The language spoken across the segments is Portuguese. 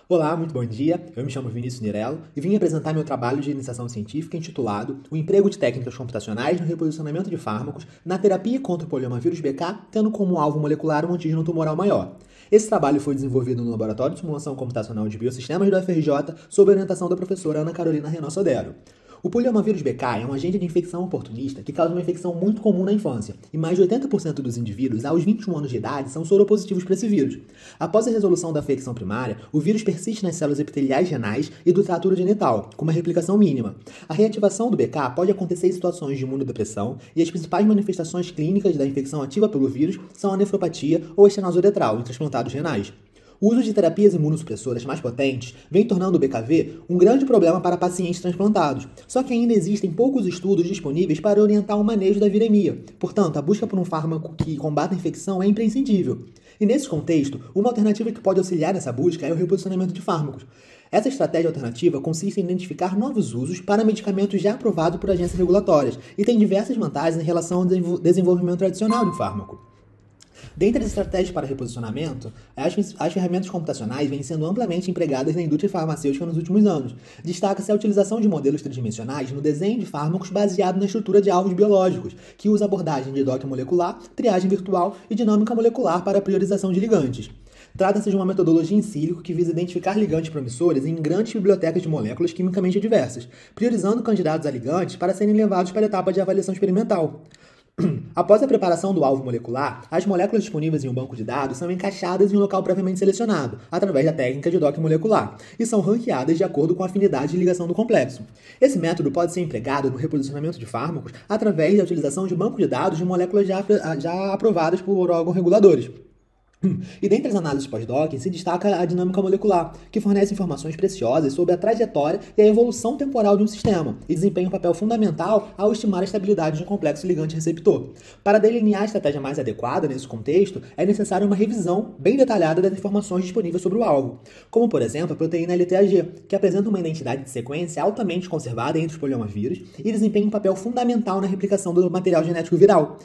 Olá, muito bom dia. Eu me chamo Vinícius Nirello e vim apresentar meu trabalho de iniciação científica intitulado O emprego de técnicas computacionais no reposicionamento de fármacos na terapia contra o poliomavírus BK, tendo como alvo molecular um antígeno tumoral maior. Esse trabalho foi desenvolvido no Laboratório de Simulação Computacional de Biosistemas do FRJ sob orientação da professora Ana Carolina Renan Sodero. O poliomavírus BK é um agente de infecção oportunista que causa uma infecção muito comum na infância, e mais de 80% dos indivíduos aos 21 anos de idade são soropositivos para esse vírus. Após a resolução da infecção primária, o vírus persiste nas células epiteliais renais e do trato urogenital, com uma replicação mínima. A reativação do BK pode acontecer em situações de imunodepressão, e as principais manifestações clínicas da infecção ativa pelo vírus são a nefropatia ou a estenose uretral em transplantados renais. O uso de terapias imunossupressoras mais potentes vem tornando o BKV um grande problema para pacientes transplantados, só que ainda existem poucos estudos disponíveis para orientar o manejo da viremia. Portanto, a busca por um fármaco que combata a infecção é imprescindível. E nesse contexto, uma alternativa que pode auxiliar nessa busca é o reposicionamento de fármacos. Essa estratégia alternativa consiste em identificar novos usos para medicamentos já aprovados por agências regulatórias e tem diversas vantagens em relação ao desenvolvimento tradicional de um fármaco. Dentre as estratégias para reposicionamento, as ferramentas computacionais vêm sendo amplamente empregadas na indústria farmacêutica nos últimos anos. Destaca-se a utilização de modelos tridimensionais no desenho de fármacos baseado na estrutura de alvos biológicos, que usa abordagem de docking molecular, triagem virtual e dinâmica molecular para a priorização de ligantes. Trata-se de uma metodologia em sílico que visa identificar ligantes promissores em grandes bibliotecas de moléculas quimicamente diversas, priorizando candidatos a ligantes para serem levados para a etapa de avaliação experimental. Após a preparação do alvo molecular, as moléculas disponíveis em um banco de dados são encaixadas em um local previamente selecionado, através da técnica de docking molecular, e são ranqueadas de acordo com a afinidade de ligação do complexo. Esse método pode ser empregado no reposicionamento de fármacos através da utilização de banco de dados de moléculas já aprovadas por órgãos reguladores. E dentre as análises pós-docking se destaca a dinâmica molecular, que fornece informações preciosas sobre a trajetória e a evolução temporal de um sistema, e desempenha um papel fundamental ao estimar a estabilidade de um complexo ligante-receptor. Para delinear a estratégia mais adequada nesse contexto, é necessária uma revisão bem detalhada das informações disponíveis sobre o alvo, como, por exemplo, a proteína LTAG, que apresenta uma identidade de sequência altamente conservada entre os poliomavírus e desempenha um papel fundamental na replicação do material genético viral,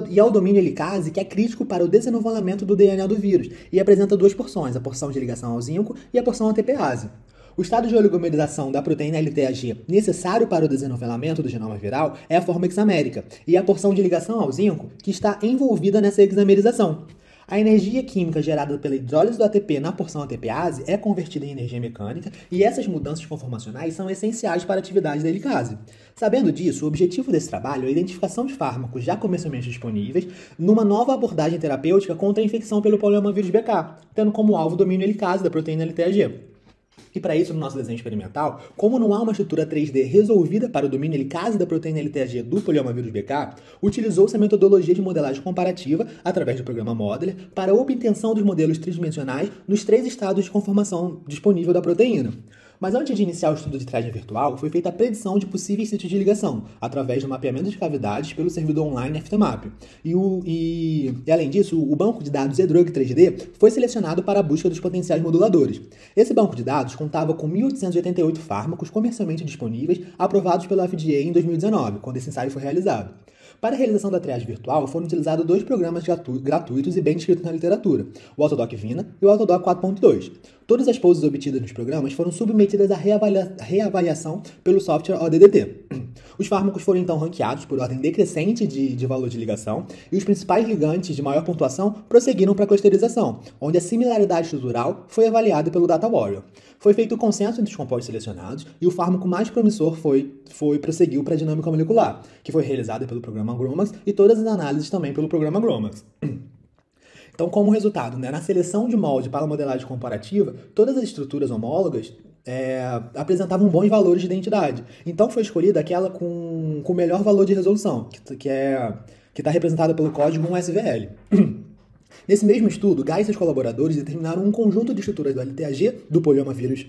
e ao domínio helicase, que é crítico para o desenvolvimento do DNA do vírus, e apresenta duas porções, a porção de ligação ao zinco e a porção ATPase. O estado de oligomerização da proteína LTAG necessário para o desenvolvimento do genoma viral é a forma hexamérica, e a porção de ligação ao zinco que está envolvida nessa hexamerização. A energia química gerada pela hidrólise do ATP na porção ATPase é convertida em energia mecânica, e essas mudanças conformacionais são essenciais para a atividade da helicase. Sabendo disso, o objetivo desse trabalho é a identificação de fármacos já comercialmente disponíveis numa nova abordagem terapêutica contra a infecção pelo poliomavírus BK, tendo como alvo o domínio helicase da proteína LTAG. E para isso, no nosso desenho experimental, como não há uma estrutura 3D resolvida para o domínio helicase da proteína LTAG do poliomavírus BK, utilizou-se a metodologia de modelagem comparativa, através do programa Modeler, para a obtenção dos modelos tridimensionais nos 3 estados de conformação disponível da proteína. Mas antes de iniciar o estudo de triagem virtual, foi feita a predição de possíveis sítios de ligação, através do mapeamento de cavidades pelo servidor online FTMap. E além disso, o banco de dados eDrug 3D foi selecionado para a busca dos potenciais moduladores. Esse banco de dados contava com 1.888 fármacos comercialmente disponíveis, aprovados pela FDA em 2019, quando esse ensaio foi realizado. Para a realização da triagem virtual, foram utilizados 2 programas gratuitos e bem descritos na literatura, o Autodoc Vina e o Autodoc 4.2. Todas as poses obtidas nos programas foram submetidas à reavaliação pelo software ODDT. Os fármacos foram então ranqueados por ordem decrescente de valor de ligação, e os principais ligantes de maior pontuação prosseguiram para a clusterização, onde a similaridade estrutural foi avaliada pelo Data Warrior. Foi feito o consenso entre os compostos selecionados, e o fármaco mais promissor prosseguiu para a dinâmica molecular, que foi realizada pelo programa GROMACS, e todas as análises também pelo programa GROMACS. Então, como resultado, na seleção de molde para a modelagem comparativa, todas as estruturas homólogas apresentavam bons valores de identidade. Então, foi escolhida aquela com o melhor valor de resolução, que está representada pelo código 1SVL. Nesse mesmo estudo, Guy e seus colaboradores determinaram um conjunto de estruturas do LTAG, do poliomavírus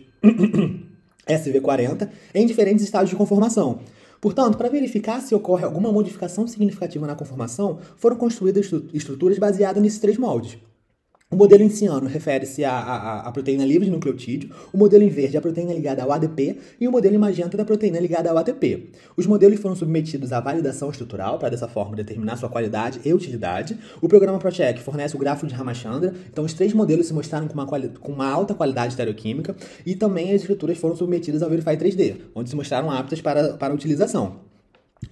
SV40, em diferentes estágios de conformação. Portanto, para verificar se ocorre alguma modificação significativa na conformação, foram construídas estruturas baseadas nesses 3 moldes. O modelo em ciano refere-se à proteína livre de nucleotídeo, o modelo em verde à proteína ligada ao ADP e o modelo em magenta da proteína ligada ao ATP. Os modelos foram submetidos à validação estrutural para, dessa forma, determinar sua qualidade e utilidade. O programa ProCheck fornece o gráfico de Ramachandra, então os 3 modelos se mostraram com uma alta qualidade estereoquímica e também as estruturas foram submetidas ao Verify 3D, onde se mostraram aptas para utilização.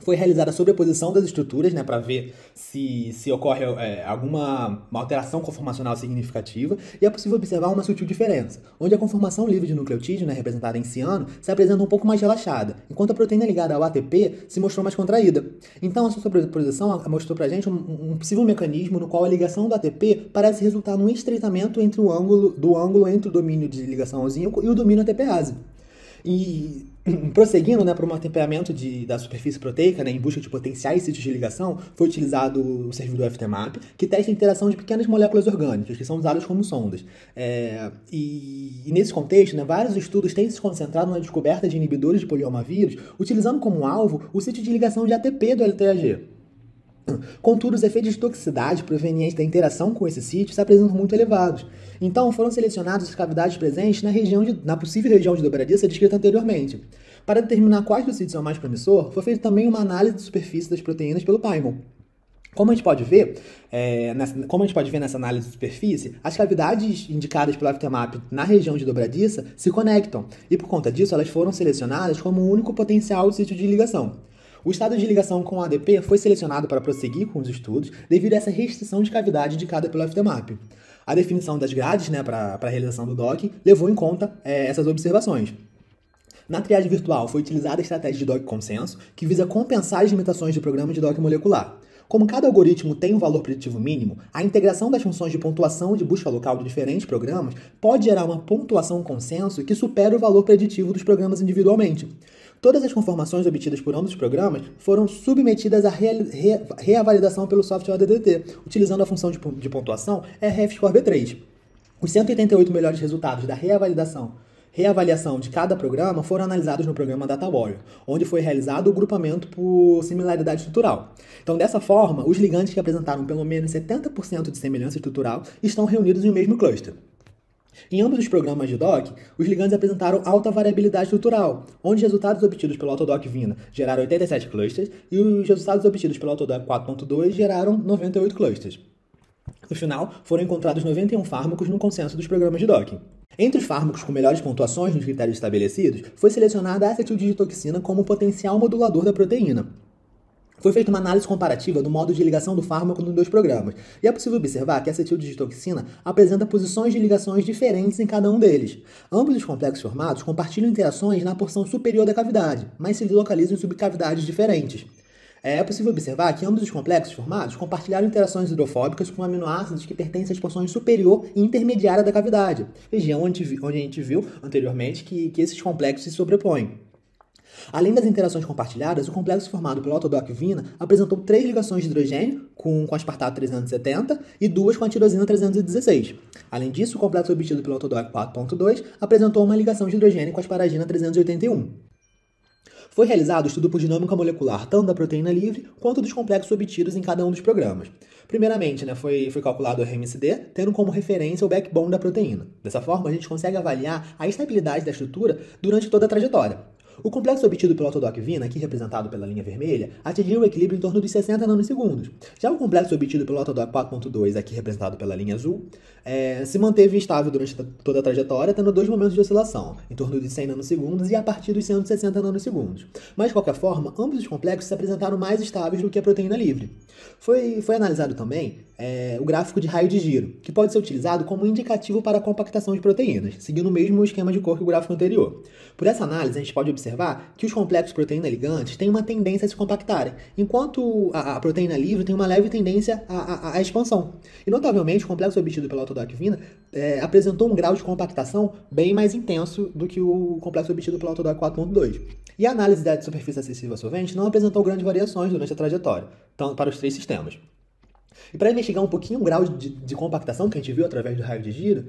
Foi realizada a sobreposição das estruturas, né, para ver se ocorre alguma alteração conformacional significativa, e é possível observar uma sutil diferença, onde a conformação livre de nucleotídeo, né, representada em ciano, se apresenta um pouco mais relaxada, enquanto a proteína ligada ao ATP se mostrou mais contraída. Então, essa sobreposição mostrou para a gente um possível mecanismo no qual a ligação do ATP parece resultar num estreitamento entre o ângulo entre o domínio de ligação ao zinco e o domínio ATPase. E prosseguindo, né, para um mapeamento da superfície proteica, né, em busca de potenciais sítios de ligação, foi utilizado o servidor FTMap, que testa a interação de pequenas moléculas orgânicas, que são usadas como sondas. E nesse contexto, né, vários estudos têm se concentrado na descoberta de inibidores de poliomavírus, utilizando como alvo o sítio de ligação de ATP do LTAG. Contudo, os efeitos de toxicidade provenientes da interação com esse sítio se apresentam muito elevados. Então, foram selecionadas as cavidades presentes na possível região de dobradiça descrita anteriormente. Para determinar quais dos sítios são mais promissor, foi feita também uma análise de superfície das proteínas pelo Pymol. Como a gente pode ver nessa análise de superfície, as cavidades indicadas pelo FTMap na região de dobradiça se conectam, e por conta disso elas foram selecionadas como o único potencial sítio de ligação. O estado de ligação com o ADP foi selecionado para prosseguir com os estudos devido a essa restrição de cavidade indicada pelo FTMap. A definição das grades, né, para a realização do docking levou em conta essas observações. Na triagem virtual foi utilizada a estratégia de docking consenso, que visa compensar as limitações do programa de docking molecular. Como cada algoritmo tem um valor preditivo mínimo, a integração das funções de pontuação e de busca local de diferentes programas pode gerar uma pontuação consenso que supera o valor preditivo dos programas individualmente. Todas as conformações obtidas por ambos os programas foram submetidas à reavalidação pelo software ADDT, utilizando a função de pontuação RF-Score-B3. Os 188 melhores resultados da reavaliação de cada programa foram analisados no programa DataWarrior, onde foi realizado o grupamento por similaridade estrutural. Então, dessa forma, os ligandes que apresentaram pelo menos 70% de semelhança estrutural estão reunidos em um mesmo cluster. Em ambos os programas de DOC, os ligandes apresentaram alta variabilidade estrutural, onde os resultados obtidos pelo Autodoc Vina geraram 87 clusters e os resultados obtidos pelo Autodoc 4.2 geraram 98 clusters. No final, foram encontrados 91 fármacos no consenso dos programas de docking. Entre os fármacos com melhores pontuações nos critérios estabelecidos, foi selecionada a acetildigitoxina como potencial modulador da proteína. Foi feita uma análise comparativa do modo de ligação do fármaco nos 2 programas, e é possível observar que a acetildigitoxina apresenta posições de ligações diferentes em cada um deles. Ambos os complexos formados compartilham interações na porção superior da cavidade, mas se localizam em subcavidades diferentes. É possível observar que ambos os complexos formados compartilharam interações hidrofóbicas com aminoácidos que pertencem às porções superior e intermediária da cavidade, região onde a gente viu anteriormente que esses complexos se sobrepõem. Além das interações compartilhadas, o complexo formado pelo Autodoc Vina apresentou 3 ligações de hidrogênio com aspartato 370 e 2 com a tirosina 316. Além disso, o complexo obtido pelo Autodoc 4.2 apresentou uma ligação de hidrogênio com asparagina 381. Foi realizado o estudo por dinâmica molecular tanto da proteína livre quanto dos complexos obtidos em cada um dos programas. Primeiramente, foi calculado o RMSD, tendo como referência o backbone da proteína. Dessa forma, a gente consegue avaliar a estabilidade da estrutura durante toda a trajetória. O complexo obtido pelo Autodoc Vina, aqui representado pela linha vermelha, atingiu o equilíbrio em torno dos 60 nanosegundos. Já o complexo obtido pelo Autodoc 4.2, aqui representado pela linha azul, se manteve estável durante toda a trajetória, tendo 2 momentos de oscilação, em torno de 100 nanosegundos e a partir dos 160 nanosegundos. Mas, de qualquer forma, ambos os complexos se apresentaram mais estáveis do que a proteína livre. Foi analisado também o gráfico de raio de giro, que pode ser utilizado como indicativo para a compactação de proteínas, seguindo o mesmo esquema de cor que o gráfico anterior. Por essa análise, a gente pode observar que os complexos proteína-ligantes têm uma tendência a se compactarem, enquanto a proteína livre tem uma leve tendência à expansão. E, notavelmente, o complexo obtido pelo Autodoc Vina apresentou um grau de compactação bem mais intenso do que o complexo obtido pelo Autodoc 4.2. E a análise da superfície acessível a solvente não apresentou grandes variações durante a trajetória, tanto para os 3 sistemas. E para investigar um pouquinho o grau de compactação que a gente viu através do raio de giro,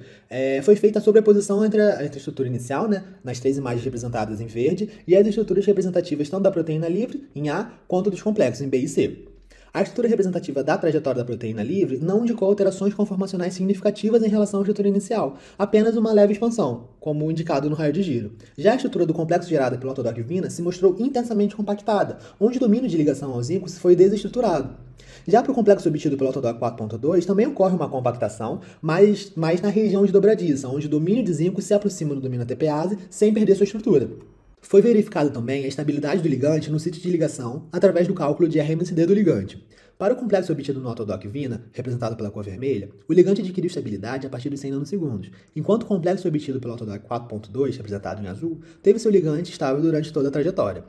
foi feita a sobreposição entre a estrutura inicial, né, nas 3 imagens representadas em verde, e as estruturas representativas tanto da proteína livre, em A, quanto dos complexos, em B e C. A estrutura representativa da trajetória da proteína livre não indicou alterações conformacionais significativas em relação à estrutura inicial, apenas uma leve expansão, como indicado no raio de giro. Já a estrutura do complexo gerada pelo autodoc-Vina se mostrou intensamente compactada, onde o domínio de ligação ao zinco foi desestruturado. Já para o complexo obtido pelo Autodoc 4.2, também ocorre uma compactação, mas na região de dobradiça, onde o domínio de zinco se aproxima do domínio ATPase sem perder sua estrutura. Foi verificado também a estabilidade do ligante no sítio de ligação através do cálculo de RMSD do ligante. Para o complexo obtido no Autodoc-Vina, representado pela cor vermelha, o ligante adquiriu estabilidade a partir dos 100 nanosegundos, enquanto o complexo obtido pelo Autodoc 4.2, representado em azul, teve seu ligante estável durante toda a trajetória.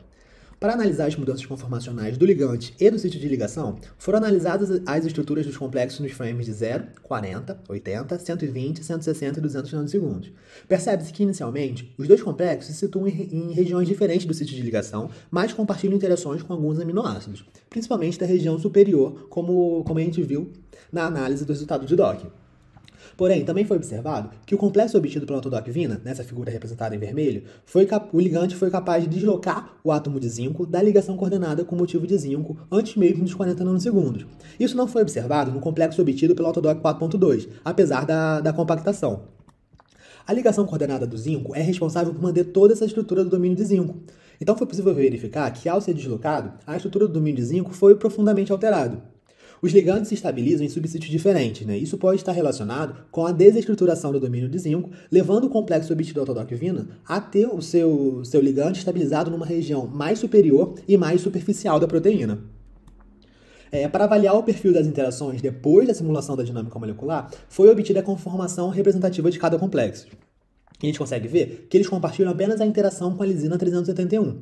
Para analisar as mudanças conformacionais do ligante e do sítio de ligação, foram analisadas as estruturas dos complexos nos frames de 0, 40, 80, 120, 160 e 200 nanosegundos. Percebe-se que, inicialmente, os dois complexos se situam em regiões diferentes do sítio de ligação, mas compartilham interações com alguns aminoácidos, principalmente da região superior, como a gente viu na análise do resultado de Dock. Porém, também foi observado que o complexo obtido pelo Autodoc-Vina, nessa figura representada em vermelho, o ligante foi capaz de deslocar o átomo de zinco da ligação coordenada com motivo de zinco antes mesmo dos 40 nanosegundos. Isso não foi observado no complexo obtido pelo Autodoc 4.2, apesar da compactação. A ligação coordenada do zinco é responsável por manter toda essa estrutura do domínio de zinco. Então foi possível verificar que, ao ser deslocado, a estrutura do domínio de zinco foi profundamente alterada. Os ligantes se estabilizam em subsítios diferentes, Isso pode estar relacionado com a desestruturação do domínio de zinco, levando o complexo obtido do Autodoc-Vina a ter o seu ligante estabilizado numa região mais superior e mais superficial da proteína. Para avaliar o perfil das interações depois da simulação da dinâmica molecular, foi obtida a conformação representativa de cada complexo. E a gente consegue ver que eles compartilham apenas a interação com a lisina 371.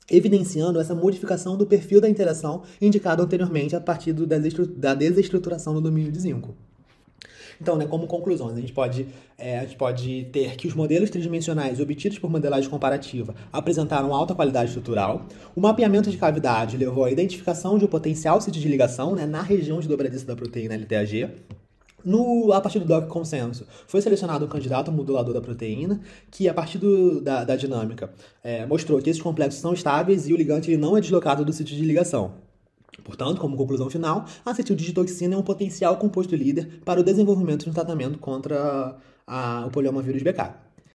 Evidenciando essa modificação do perfil da interação indicado anteriormente a partir da desestruturação do domínio de zinco. Então, como conclusões, a gente pode ter que os modelos tridimensionais obtidos por modelagem comparativa apresentaram alta qualidade estrutural, o mapeamento de cavidade levou à identificação de um potencial sítio de ligação na região de dobradiça da proteína LTAG. A partir do Dock Consenso, foi selecionado um candidato modulador da proteína, que a partir da dinâmica mostrou que esses complexos são estáveis e o ligante ele não é deslocado do sítio de ligação. Portanto, como conclusão final, a acetildigitoxina é um potencial composto líder para o desenvolvimento de um tratamento contra o poliomavírus BK.